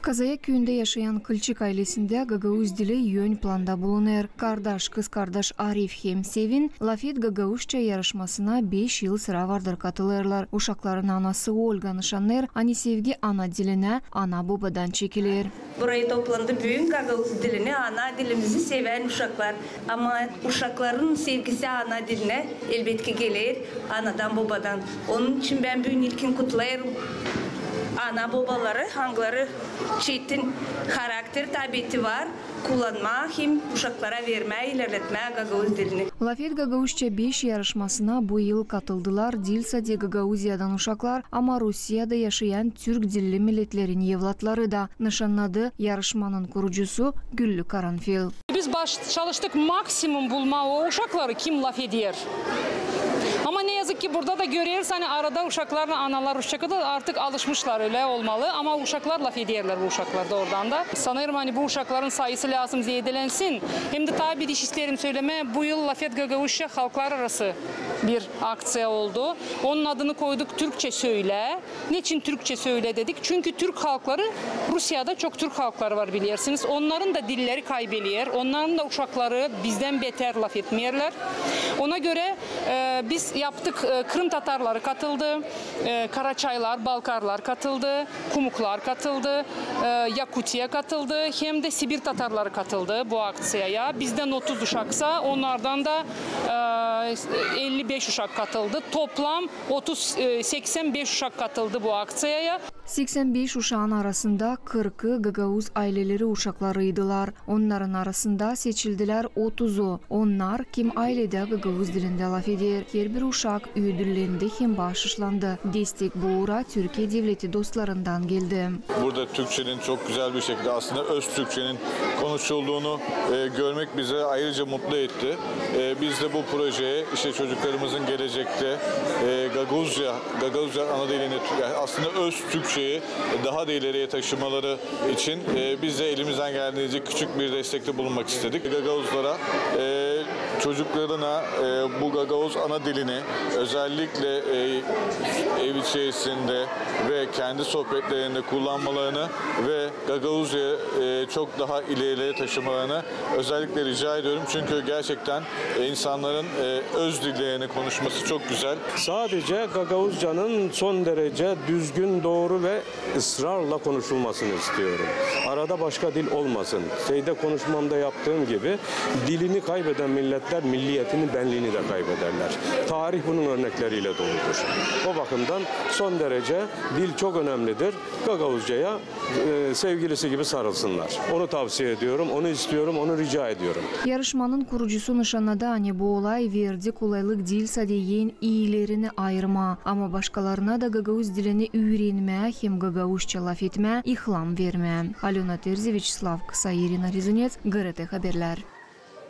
Kazaya köyünde yaşayan Kılçık ailesinde Gagavuz dili yön planda bulunur. Kardeş, kız kardeş Arif hem Sevin, Lafet Gagavuzca yarışmasına 5 yıl sıra vardır katılırlar. Uşakların anası Olga nişanlar, ani sevgi ana diline, ana babadan çekilir. Buraya toplandı büyük Gagavuz dilini, ana dilimizi seven uşaklar. Ama uşakların sevgisi ana diline elbette gelir, anadan babadan. Onun için ben bugün ilkin kutlayırım. Ana babaları, hangileri çetin karakter tabiatı var, kullanma, hem uşaklara verme, ilerletme Gagavuz dilini. Lafet Gagavuzca 5 yarışmasına bu yıl katıldılar. Dilsade Gagavuzya'dan uşaklar ama Rusya'da yaşayan Türk dilli milletlerin evlatları da nişanladı. Yarışmanın kurucusu Güllü Karanfil. Biz çalıştık maksimum bulma o uşakları kim laf eder. Ama ne yazık ki burada da görüyoruz hani arada uşaklarla analar uşakı da artık alışmışlar, öyle olmalı. Ama uşaklar laf ederler bu uşaklar da oradan da. Sanırım hani bu uşakların sayısı lazım zedelensin. Hem de tabi diş isterim söyleme, bu yıl Lafet Gagavuzca halklar arası bir aksiyon oldu. Onun adını koyduk Türkçe Söyle. Niçin Türkçe Söyle dedik? Çünkü Türk halkları, Rusya'da çok Türk halkları var bilirsiniz. Onların da dilleri kaybediyor. Onların da uşakları bizden beter laf etmeyerler. Ona göre biz yaptık. Kırım Tatarları katıldı, Karaçaylar, Balkarlar katıldı, Kumuklar katıldı, Yakutiye katıldı, hem de Sibir Tatarları katıldı bu aksiyaya. Bizden 30 uşaksa onlardan da 55 uşak katıldı. Toplam 85 uşak katıldı bu aksiyaya. 85 uşağın arasında 40'ı Gagavuz aileleri uşaklarıydılar. Onların arasında seçildiler 30'u. Onlar kim ailede Gagavuz dilinde laf eder. Her bir uşak ödüllendi hem bağışlandı. Destek bu uğra Türkiye devleti dostlarından geldi. Burada Türkçenin çok güzel bir şekilde aslında öz Türkçenin konuşulduğunu görmek bize ayrıca mutlu etti. Biz de bu projeye işte çocuklarımızın gelecekte Gagavuzca ana dilini aslında öz Türkçeyi daha da ileriye taşımaları için biz de elimizden geldiğince küçük bir destekte bulunmak istedik. Gagavuzlara çocuklarına bu Gagavuz ana dilini özellikle ev içerisinde ve kendi sohbetlerinde kullanmalarını ve Gagavuzca'yı çok daha ileriye taşımalarını özellikle rica ediyorum. Çünkü gerçekten insanların öz dillerini konuşması çok güzel. Sadece Gagavuzca'nın son derece düzgün, doğru ve ısrarla konuşulmasını istiyorum. Arada başka dil olmasın. Konuşmamda yaptığım gibi dilini kaybeden milletler milliyetini, benliğini de kaybederler. Tarih bunun örnekleriyle doludur. O bakımdan son derece dil çok önemlidir. Gagavuzca'ya sevgilisi gibi sarılsınlar. Onu tavsiye ediyorum, onu istiyorum, onu rica ediyorum. Yarışmanın kurucusu nişanladı hani bu olay verdi kolaylık değil sadeyin iyilerini ayırma ama başkalarına da Gagavuz dilini öğrenme hem Gagavuzca laf etme, ihlam verme. Alena Terzi, Vyacheslav Kısa, Irina Rizunets, GRT Haberler.